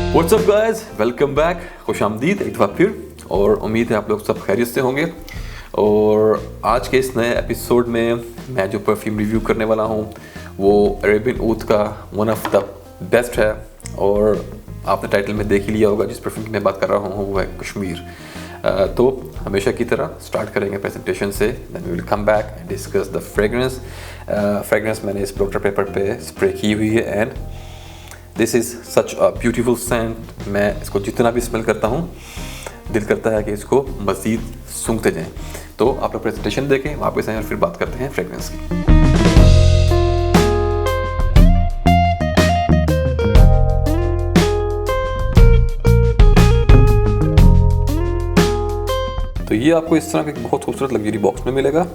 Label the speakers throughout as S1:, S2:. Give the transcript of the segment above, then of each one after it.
S1: WhatsApp guys, welcome back. खुशामदीद एक दफ़ा फिर, और उम्मीद है आप लोग सब खैरियत से होंगे। और आज के इस नए एपिसोड में मैं जो परफ्यूम रिव्यू करने वाला हूँ वो अरेबियन ऊद का वन ऑफ द बेस्ट है। और आपने टाइटल में देख ही लिया होगा, जिस परफ्यूम की मैं बात कर रहा हूँ वो है कश्मीर। तो हमेशा की तरह स्टार्ट करेंगे प्रेजेंटेशन से, then we will come back and discuss the fragrance. Fragrance मैंने इस डॉक्टर पेपर पे स्प्रे की हुई है and this is such a beautiful scent. मैं इसको जितना भी स्मेल करता हूँ दिल करता है कि इसको मज़ीद सूंघते जाएं। तो आप लोग प्रेजेंटेशन देखें, वापस आएं और फिर बात करते हैं फ्रेगरेंस की। तो ये आपको इस तरह का बहुत खूबसूरत लग्जरी बॉक्स में मिलेगा।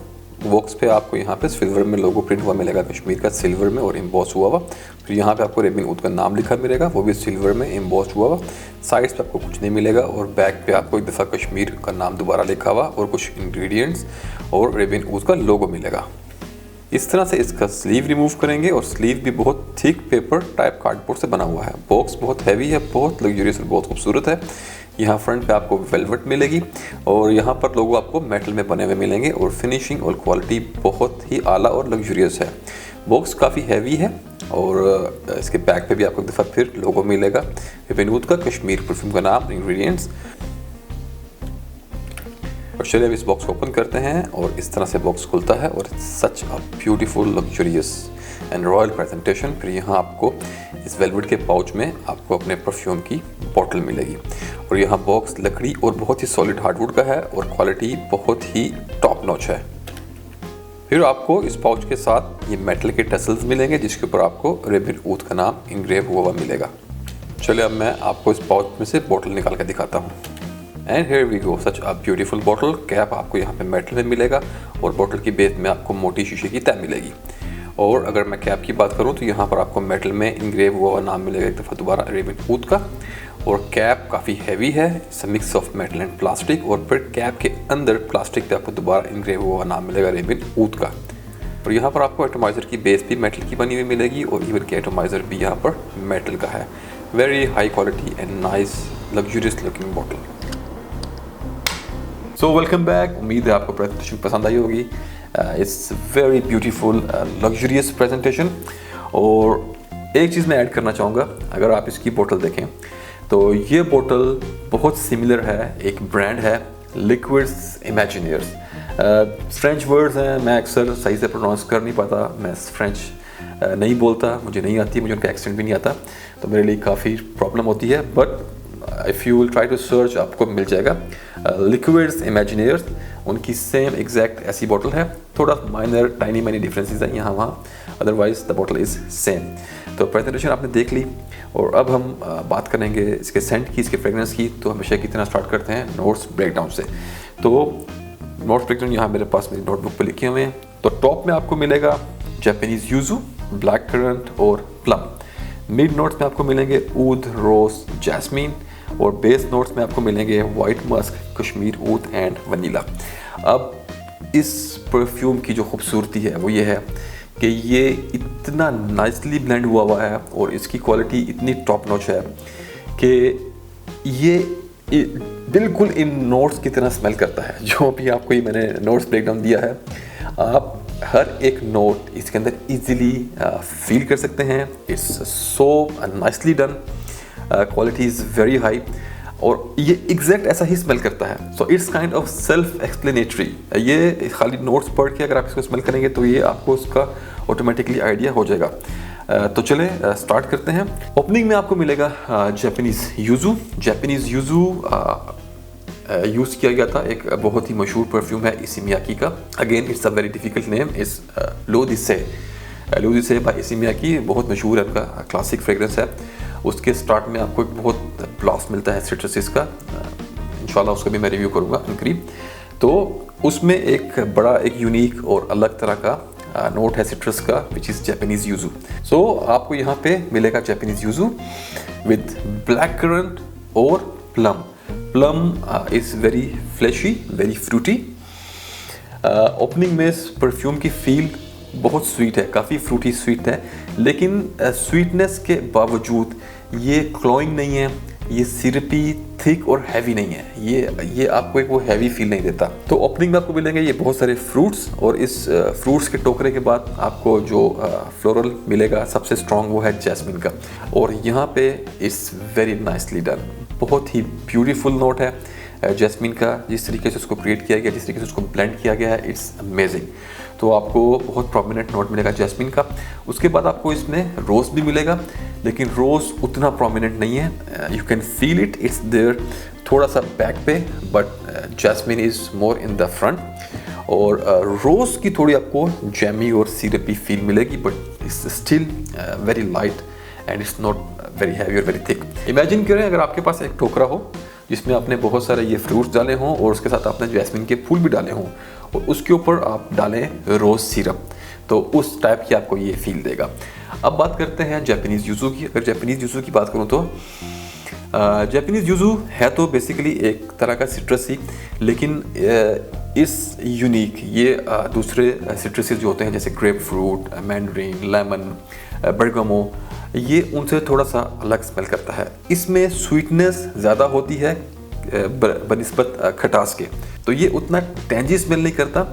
S1: बॉक्स पे आपको यहाँ पे सिल्वर में लोगो प्रिंट हुआ मिलेगा, कश्मीर का सिल्वर में और एम्बॉस हुआ हुआ। फिर यहाँ पे आपको अरेबियन ऊद का नाम लिखा मिलेगा, वो भी सिल्वर में एम्बॉस हुआ हुआ। साइड्स पे आपको कुछ नहीं मिलेगा और बैक पे आपको एक दफ़ा कश्मीर का नाम दोबारा लिखा हुआ और कुछ इंग्रेडिएंट्स और अरेबियन ऊद का लोगो मिलेगा। इस तरह से इसका स्लीव रिमूव करेंगे और स्लीव भी बहुत थिक पेपर टाइप कार्डबोर्ड से बना हुआ है। बॉक्स बहुत हैवी है, बहुत लग्जरियस और बहुत खूबसूरत है। यहाँ फ्रंट पे आपको वेलवेट मिलेगी और यहाँ पर लोगो आपको मेटल में बने हुए मिलेंगे और फिनिशिंग और क्वालिटी बहुत ही आला और लग्जरियस है। बॉक्स काफ़ी हैवी है और इसके बैक पे भी आपको एक दफ़ा फिर लोगो मिलेगा, अरेबियन ऊद का, कश्मीर परफ्यूम का नाम, इंग्रेडिएंट्स। और चलिए अब इस बॉक्स को ओपन करते हैं और इस तरह से बॉक्स खुलता है और such a beautiful luxurious and royal presentation. फिर यहाँ आपको इस वेलवेट के पाउच में आपको अपने परफ्यूम की बॉटल मिलेगी और यहाँ बॉक्स लकड़ी और बहुत ही सॉलिड हार्डवुड का है और क्वालिटी बहुत ही टॉप नॉच है। फिर आपको इस पाउच के साथ ये मेटल के टेसल्स मिलेंगे जिसके ऊपर आपको अरेबियन ऊद का नाम इंग्रेव हुआ मिलेगा। चलिए अब मैं आपको इस पाउच में से बॉटल निकाल कर दिखाता हूँ। And here we go, such a beautiful bottle. Cap आपको यहाँ पे मेटल में मिलेगा और बॉटल की बेस में आपको मोटी शीशे की तय मिलेगी। और अगर मैं कैप की बात करूँ तो यहाँ पर आपको मेटल में इंग्रेव हुआ नाम मिलेगा एक दफ़ा दोबारा, अरेबियन ऊद का। और कैप काफ़ी हैवी है, it's a mix of metal and plastic. और फिर कैप के अंदर प्लास्टिक पे आपको दोबारा इंग्रेव हुआ नाम मिलेगा, अरेबियन ऊद का। और यहाँ पर आपको एटोमाइज़र की बेस भी मेटल की बनी हुई मिलेगी और इवन के एटोमाइज़र भी यहाँ पर मेटल का है। Very high quality and nice luxurious looking bottle. So welcome back, उम्मीद है आपको प्रेजेंटेशन पसंद आई होगी। It's very beautiful luxurious presentation. और एक चीज़ मैं ऐड करना चाहूँगा, अगर आप इसकी बोतल देखें तो ये बोतल बहुत सिमिलर है, एक ब्रांड है लिक्विड्स इमेजिनियर्स। फ्रेंच वर्ड्स हैं, मैं अक्सर सही से प्रोनाउंस कर नहीं पाता, मैं फ्रेंच नहीं बोलता, मुझे नहीं आती, मुझे उनका एक्सेंट भी नहीं आता, तो मेरे लिए काफ़ी प्रॉब्लम होती है। But if you will try to search आपको मिल जाएगा लिक्विड्स इमेजिनियर्स, उनकी सेम एग्जैक्ट ऐसी बॉटल है। थोड़ा माइनर टाइनी माइनी डिफरेंसेस हैं यहाँ वहाँ, otherwise the bottle is same. तो प्रेजेंटेशन आपने देख ली और अब हम बात करेंगे इसके सेंट की, इसके फ्रेगरेंस की। तो हमेशा की तरह स्टार्ट करते हैं नोट्स ब्रेकडाउन से। तो नोट्स ब्रेकडाउन यहाँ मेरे पास मेरी नोटबुक पर लिखे हुए हैं। तो टॉप में आपको मिलेगा जापानीज़ यूजू, ब्लैक करंट और प्लम। मिड नोट्स में आपको मिलेंगे ऊद, रोज, जैस्मीन। और बेस नोट्स में आपको मिलेंगे white musk, cashmere oud and vanilla. अब इस परफ्यूम की जो खूबसूरती है वो ये है कि ये इतना नाइसली ब्लेंड हुआ है और इसकी क्वालिटी इतनी टॉप नॉच है कि ये बिल्कुल इन नोट्स की तरह स्मेल करता है। जो भी आपको ये मैंने नोट्स ब्रेकडाउन दिया है, आप हर एक नोट इसके अंदर इजीली फील कर सकते हैं। It's so nicely done, quality is very high और ये एग्जैक्ट ऐसा ही स्मेल करता है। So it's kind of self explanatory. ये खाली नोट्स पढ़ के अगर आप इसको स्मेल करेंगे तो ये आपको उसका ऑटोमेटिकली आइडिया हो जाएगा। तो चले स्टार्ट करते हैं। ओपनिंग में आपको मिलेगा Japanese yuzu. Japanese yuzu use किया गया था, एक बहुत ही मशहूर परफ्यूम है इसी मियाकी का। Again it's a very difficult name, इस लोदिसे बाय इसी मियाकी, बहुत मशहूर है, उनका क्लासिक फ्रेगरेंस है। उसके स्टार्ट में आपको एक बहुत ब्लास्ट मिलता है सिट्रसिस का, इंशाल्लाह उसका भी मैं रिव्यू करूँगा करीब। तो उसमें एक बड़ा एक यूनिक और अलग तरह का नोट है सिट्रस का, which is Japanese yuzu. So आपको यहाँ पे मिलेगा Japanese yuzu with black currant और plum. Plum is very flashy, very fruity. Opening में इस परफ्यूम की फील बहुत स्वीट है, काफ़ी फ्रूटी स्वीट है, लेकिन स्वीटनेस के बावजूद ये क्लोइंग नहीं है, ये सिरपी, थिक और हैवी नहीं है। ये आपको एक वो हैवी फील नहीं देता। तो ओपनिंग में आपको मिलेंगे ये बहुत सारे फ्रूट्स, और इस फ्रूट्स के टोकरे के बाद आपको जो फ्लोरल मिलेगा सबसे स्ट्रॉन्ग वो है जैस्मिन का। और यहाँ पे इट्स वेरी नाइसली डन, बहुत ही ब्यूटीफुल नोट है जैस्मिन का। जिस तरीके से उसको क्रिएट किया गया, जिस तरीके से उसको ब्लेंड किया गया है, इट्स अमेजिंग। तो आपको बहुत प्रोमिनेंट नोट मिलेगा जैस्मिन का। उसके बाद आपको इसमें रोज़ भी मिलेगा, लेकिन रोज़ उतना प्रोमिनेंट नहीं है। You can feel it, it's there थोड़ा सा बैक पे, but jasmine is more in the front. और रोज़ की थोड़ी आपको जैमी और सिरपी फील मिलेगी, but it's still very light and it's not very heavy और वेरी थिक। इमेजिन करें अगर आपके पास एक टोकरा हो जिसमें आपने बहुत सारे ये फ्रूट्स डाले हों और उसके साथ आपने जैस्मिन के फूल भी डाले हों, और उसके ऊपर आप डालें रोज़ सिरप, तो उस टाइप की आपको ये फील देगा। अब बात करते हैं जापानीज़ युज़ू की। अगर जापानीज़ युज़ू की बात करूँ तो जापानीज़ युज़ू है तो बेसिकली एक तरह का सिट्रस ही, लेकिन इस यूनिक। ये दूसरे सिट्रसेस जो होते हैं जैसे ग्रेप फ्रूट, मैंडरिन, लेमन, बरगमो, ये उनसे थोड़ा सा अलग स्मेल करता है। इसमें स्वीटनेस ज़्यादा होती है बनिस्बत खटास के, तो ये उतना टेंजी स्मेल नहीं करता,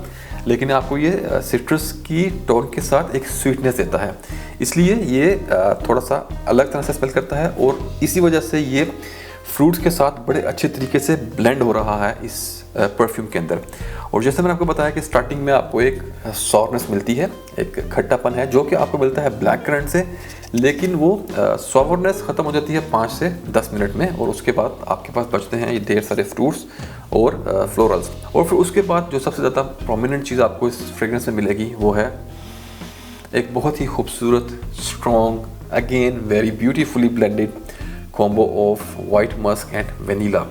S1: लेकिन आपको ये सिट्रस की टोन के साथ एक स्वीटनेस देता है, इसलिए ये थोड़ा सा अलग तरह से स्मेल करता है। और इसी वजह से ये फ्रूट्स के साथ बड़े अच्छे तरीके से ब्लेंड हो रहा है इस परफ्यूम के अंदर। और जैसे मैंने आपको बताया कि स्टार्टिंग में आपको एक सॉरनेस मिलती है, एक खट्टापन है जो कि आपको मिलता है ब्लैक करंट से, लेकिन वो सॉवरनेस ख़त्म हो जाती है 5 से 10 मिनट में, और उसके बाद आपके पास बचते हैं ये ढेर सारे फ्रूट्स और फ्लोरल्स। और फिर उसके बाद जो सबसे ज़्यादा प्रोमिनेंट चीज़ आपको इस फ्रेगरेंस में मिलेगी वो है एक बहुत ही खूबसूरत, strong, again very beautifully blended combo of white Musk and vanilla.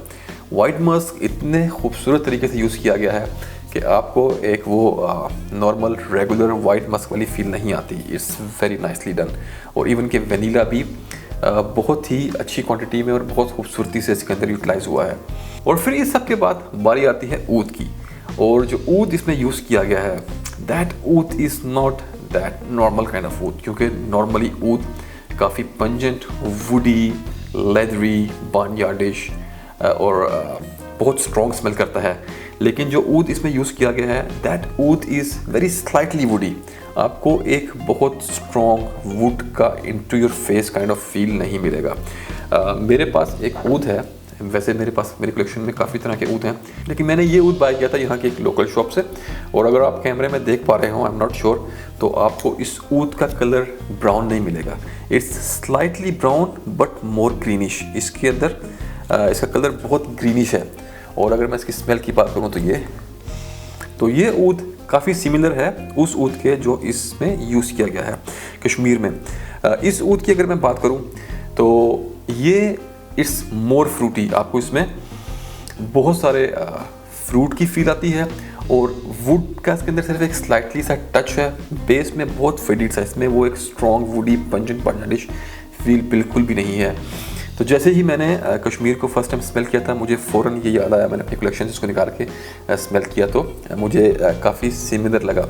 S1: White Musk इतने खूबसूरत तरीके से यूज़ किया गया है कि आपको एक वो नॉर्मल रेगुलर वाइट मस्क वाली फील नहीं आती। It's very nicely done. और इवन के वेनिला भी बहुत ही अच्छी क्वांटिटी में और बहुत खूबसूरती से इसके अंदर यूटिलाइज हुआ है। और फिर इस सब के बाद बारी आती है ऊद की, और जो ऊद इसमें यूज़ किया गया है, that oud is not that normal kind of oud, क्योंकि नॉर्मली ऊद काफ़ी पंजेंट, वुडी, लेदरी, बार्नयार्डिश और बहुत स्ट्रॉन्ग स्मेल करता है। लेकिन जो ऊद इसमें यूज़ किया गया है, that oud is very slightly woody. आपको एक बहुत स्ट्रॉन्ग वुड का into your face kind of feel नहीं मिलेगा। मेरे पास एक ऊद है, वैसे मेरे पास मेरी कलेक्शन में काफ़ी तरह के ऊद हैं, लेकिन मैंने ये ऊद बाय किया था यहाँ के एक लोकल शॉप से। और अगर आप कैमरे में देख पा रहे हो, आई एम नॉट श्योर, तो आपको इस ऊद का कलर ब्राउन नहीं मिलेगा। It's slightly brown but more greenish. इसके अंदर इसका कलर बहुत ग्रीनिश है। और अगर मैं इसकी स्मेल की बात करूँ तो ये ऊद काफ़ी सिमिलर है उस ऊद के जो इसमें यूज़ किया गया है कश्मीर में। इस ऊद की अगर मैं बात करूँ तो ये इट्स मोर फ्रूटी। आपको इसमें बहुत सारे फ्रूट की फील आती है, और वुड का इसके अंदर सिर्फ एक स्लाइटली सा टच है। बेस में बहुत फेडिड सा, इसमें वो एक स्ट्रॉन्ग वुडी पंजेंट बार्नयार्डिश फील बिल्कुल भी नहीं है। तो जैसे ही मैंने कश्मीर को फर्स्ट टाइम स्मेल किया था, मुझे फ़ौरन ये याद आया। मैंने अपनी कलेक्शन से इसको निकाल के स्मेल किया तो मुझे काफ़ी सिमिलर लगा।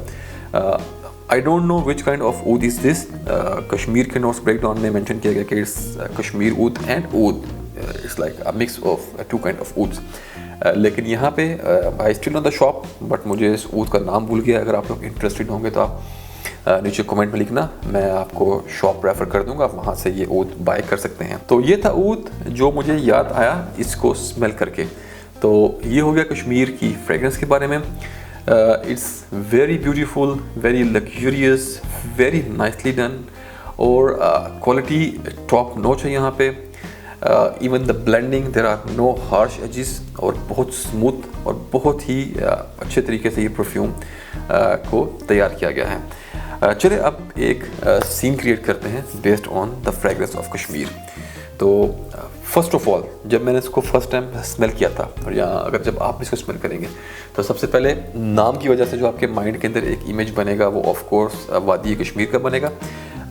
S1: I don't know which kind of oud is this. Cashmere के नोट्स ब्रेकडाउन में मेंशन किया गया कि it's cashmere oud and oud, it's like a mix of 2 kind of ouds. लेकिन यहाँ पे I still know the shop, but मुझे इस ऊद का नाम भूल गया। अगर आप लोग इंटरेस्टेड होंगे तो आप नीचे कमेंट में लिखना, मैं आपको शॉप रेफर कर दूंगा, आप वहाँ से ये ऊद बाय कर सकते हैं। तो ये था ऊद जो मुझे याद आया इसको स्मेल करके। तो ये हो गया कश्मीर की फ्रेगरेंस के बारे में। It's very beautiful, very luxurious, very nicely done, और क्वालिटी टॉप नॉच है यहाँ पे। Even the blending, there are no harsh edges, और बहुत स्मूथ और बहुत ही अच्छे तरीके से ये परफ्यूम को तैयार किया गया है। चलिए अब एक सीन क्रिएट करते हैं based on the fragrance of Kashmir. तो फर्स्ट ऑफ ऑल, जब मैंने इसको फर्स्ट टाइम स्मेल किया था, और यहाँ अगर जब आप इसको स्मेल करेंगे तो सबसे पहले नाम की वजह से जो आपके माइंड के अंदर एक इमेज बनेगा वो ऑफ कोर्स वादी कश्मीर का बनेगा।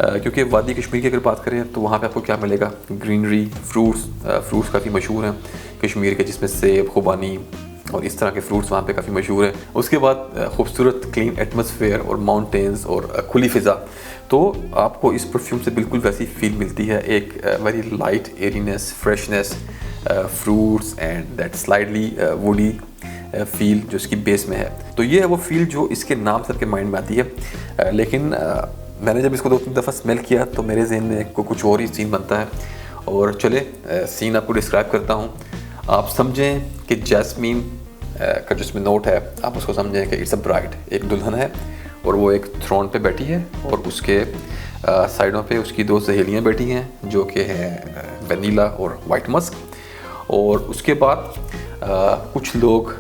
S1: क्योंकि वादी कश्मीर की अगर बात करें तो वहाँ पे आपको क्या मिलेगा, ग्रीनरी, फ्रूट्स काफ़ी मशहूर हैं कश्मीर के, जिसमें सेब, खुबानी, और इस तरह के फ्रूट्स वहाँ पे काफ़ी मशहूर हैं। उसके बाद खूबसूरत क्लीन एटमॉस्फेयर और माउंटेन्स और खुली फ़िज़ा, तो आपको इस परफ्यूम से बिल्कुल वैसी फील मिलती है, एक very light airiness, freshness, fruits and that slightly woody feel जो इसकी बेस में है। तो ये है वो फील जो इसके नाम से आपके माइंड में आती है। लेकिन मैंने जब इसको 2-3 दफ़ा स्मेल किया तो मेरे जहन में कुछ और ही सीन बनता है। और चले सीन आपको डिस्क्राइब करता हूँ। आप समझें कि जैस्मीन का जो इसमें नोट है, आप उसको समझें कि इट्स अ ब्राइड, एक दुल्हन है और वो एक थ्रोन पे बैठी है और उसके साइडों पे उसकी 2 सहेलियाँ बैठी हैं जो कि हैं वनीला और वाइट मस्क। और उसके बाद कुछ लोग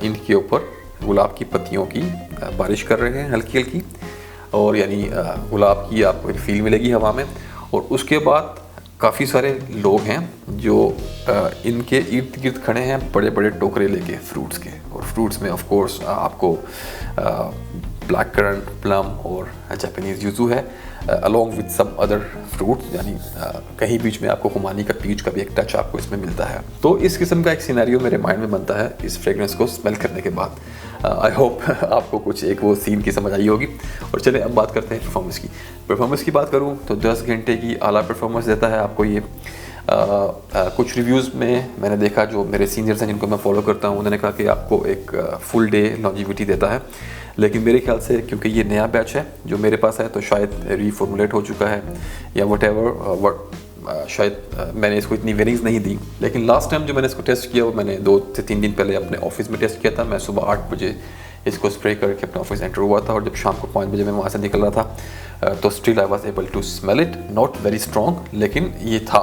S1: इनके ऊपर गुलाब की पत्तियों की बारिश कर रहे हैं हल्की हल्की, और यानी गुलाब की आपको एक फील मिलेगी हवा में। और उसके बाद काफ़ी सारे लोग हैं जो इनके इर्द गिर्द खड़े हैं बड़े बड़े टोकरे लेके फ्रूट्स के, और फ्रूट्स में ऑफ कोर्स आपको ब्लैक करंट, प्लम और जापानीज़ यूज़ू है along with some other fruits, यानी कहीं बीच में आपको खुमानी का पीच का भी एक टच आपको इसमें मिलता है। तो इस किस्म का एक सिनेरियो मेरे माइंड में बनता है इस फ्रेगरेंस को स्मेल करने के बाद। आई होप आपको कुछ एक वो सीन की समझ आई होगी। और चलिए अब बात करते हैं परफॉर्मेंस की बात करूँ तो 10 घंटे की आला परफॉर्मेंस देता है आपको ये। कुछ रिव्यूज़ में मैंने देखा, जो मेरे सीनियर्स हैं जिनको मैं फॉलो करता हूँ, उन्होंने कहा कि आपको एक फुल डे लॉन्जिविटी देता है। लेकिन मेरे ख्याल से क्योंकि ये नया बैच है जो मेरे पास है, तो शायद रीफॉर्मुलेट हो चुका है या शायद मैंने इसको इतनी विनिंग्स नहीं दी। लेकिन लास्ट टाइम जो मैंने इसको टेस्ट किया वो मैंने 2 से 3 दिन पहले अपने ऑफिस में टेस्ट किया था। मैं सुबह 8 बजे इसको स्प्रे करके अपने ऑफिस एंटर हुआ था, और जब शाम को 5 बजे मैं वहाँ से निकल रहा था तो still I was able to smell it, not very strong, लेकिन ये था।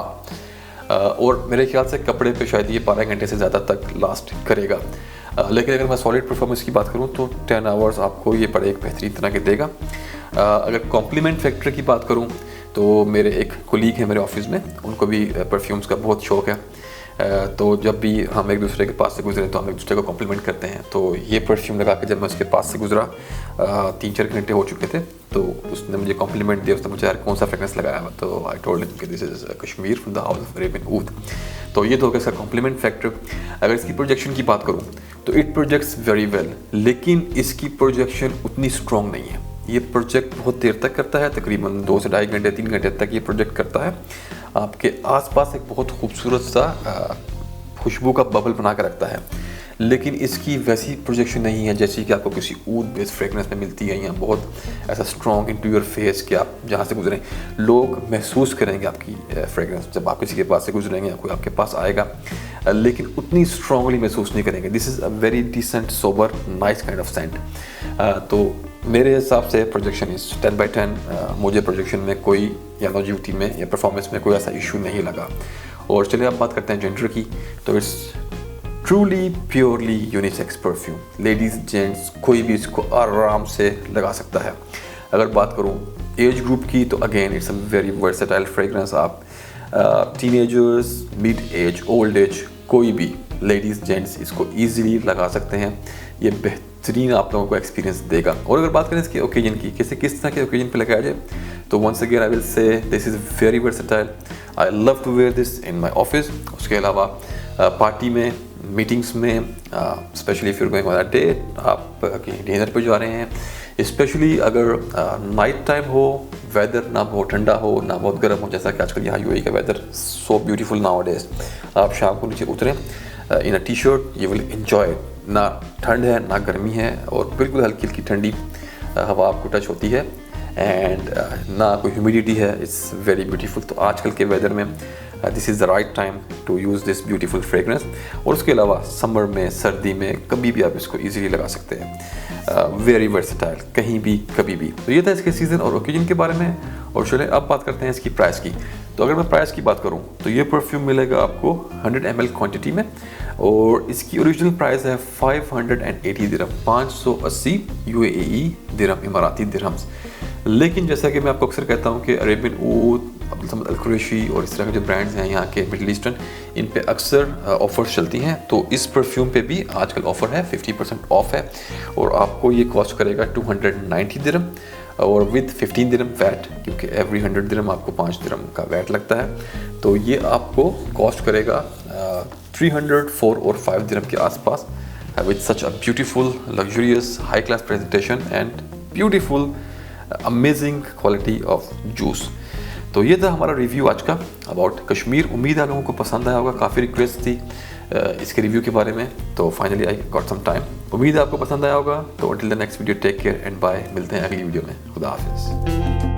S1: और मेरे ख्याल से कपड़े पे शायद ये 12 घंटे से ज़्यादा तक लास्ट करेगा। लेकिन अगर मैं सॉलिड परफॉर्मेंस की बात करूँ तो 10 आवर्स आपको ये बड़े एक बेहतरीन तरह के देगा। अगर कॉम्प्लीमेंट फैक्टर की बात करूँ तो मेरे एक कोलीग हैं मेरे ऑफिस में, उनको भी परफ्यूम्स का बहुत शौक़ है। तो जब भी हम एक दूसरे के पास से गुजरे तो हम एक दूसरे को कॉम्प्लीमेंट करते हैं। तो ये परफ्यूम लगा के जब मैं उसके पास से गुजरा 3-4 घंटे हो चुके थे, तो उसने मुझे कॉम्प्लीमेंट दिया। उसने मुझे यार कौन सा फ्रेगरेंस लगाया हुआ, तो आई टोल्ड हिम कि this is cashmere from the house of Arabian oud. तो ये तो होगा इसका कॉम्प्लीमेंट फैक्टर। अगर इसकी प्रोजेक्शन की बात करूँ तो इट प्रोजेक्ट्स वेरी वेल, लेकिन इसकी प्रोजेक्शन उतनी स्ट्रॉन्ग नहीं है। ये प्रोजेक्ट बहुत देर तक करता है, तकरीबन 2 से ढाई घंटे 3 घंटे तक ये प्रोजेक्ट करता है। आपके आसपास एक बहुत खूबसूरत सा खुशबू का बबल बना कर रखता है, लेकिन इसकी वैसी प्रोजेक्शन नहीं है जैसी कि आपको किसी ऊद बेस्ड फ्रेगरेंस में मिलती है। यहाँ बहुत ऐसा स्ट्रॉन्ग इनटू योर फेस कि आप जहाँ से गुजरें लोग महसूस करेंगे आपकी फ्रेगरेंस जब आप किसी के पास से गुजरेंगे या कोई आपके पास आएगा, लेकिन उतनी स्ट्रांगली महसूस नहीं करेंगे। This is a very decent sober nice kind of scent. तो मेरे हिसाब से प्रोजेक्शन इज़ 10/10। मुझे प्रोजेक्शन में कोई या लॉन्जिविटी में या परफॉर्मेंस में कोई ऐसा इशू नहीं लगा। और चलिए अब बात करते हैं जेंडर की। तो it's truly purely unisex perfume, ladies gents कोई भी इसको आराम से लगा सकता है। अगर बात करूँ एज ग्रुप की तो again it's a very versatile fragrance. आप teenagers, mid age, old age, कोई भी लेडीज़ जेंट्स इसको ईजिली लगा सकते हैं। ये बेहतरीन आप लोगों को एक्सपीरियंस देगा। और अगर बात करें इसके ओकेजन की, किस तरह के ओकेजन पे लगाया जाए, तो once again I will say this is very versatile. I love to wear this in my office. उसके अलावा पार्टी में, मीटिंग्स में, specially if you are going on a date, आप कहीं डिनर पे जा रहे हैं, स्पेशली अगर नाइट टाइम हो, वेदर ना बहुत ठंडा हो ना बहुत गर्म हो, जैसा कि आजकल यहाँ यूएई का weather so beautiful nowadays. आप शाम को नीचे उतरें in a T shirt, you will enjoy. ना ठंड है ना गर्मी है, और बिल्कुल हल्की हल्की ठंडी हवा आपको टच होती है, एंड ना कोई ह्यूमिडिटी है। It's very beautiful. तो आजकल के वेदर में this is the right time to use this beautiful fragrance. और उसके अलावा समर में, सर्दी में, कभी भी आप इसको इजीली लगा सकते हैं। वेरी वर्सेटाइल, कहीं भी कभी भी। तो ये था इसके सीज़न और ओकेजन के बारे में। और चलिए अब बात करते हैं इसकी प्राइस की। तो अगर मैं प्राइस की बात करूँ तो ये परफ्यूम मिलेगा आपको 100 ml क्वान्टिटी में, और इसकी ओरिजिनल प्राइस है 580 दिरहम, 580 UAE दिरहम, इमाराती दिरहम्स। लेकिन जैसा कि मैं आपको अक्सर कहता हूँ कि अरेबियन ऊद, अब्दुल समद अल कुरैशी और इस तरह के जो ब्रांड्स हैं यहाँ के मिडिल ईस्टर्न, इन पे अक्सर ऑफर्स चलती हैं। तो इस परफ्यूम पे भी आजकल ऑफ़र है, 50% ऑफ है, और आपको ये कॉस्ट करेगा 290 दिरहम, और विद 15 दिरहम वैट, क्योंकि एवरी 100 दिरहम आपको 5 दिरहम का वैट लगता है। तो ये आपको कॉस्ट करेगा 304 और 5 दिरहम के आसपास with such a beautiful, luxurious, high-class presentation and beautiful, amazing quality of juice. तो ये था हमारा रिव्यू आज का अबाउट कश्मीर। उम्मीद है आप लोगों को पसंद आया होगा। काफ़ी रिक्वेस्ट थी इसके रिव्यू के बारे में, तो finally I got some time. उम्मीद है आपको पसंद आया होगा। तो until the next video, take care and bye. मिलते हैं अगली वीडियो में। खुदा हाफिज़।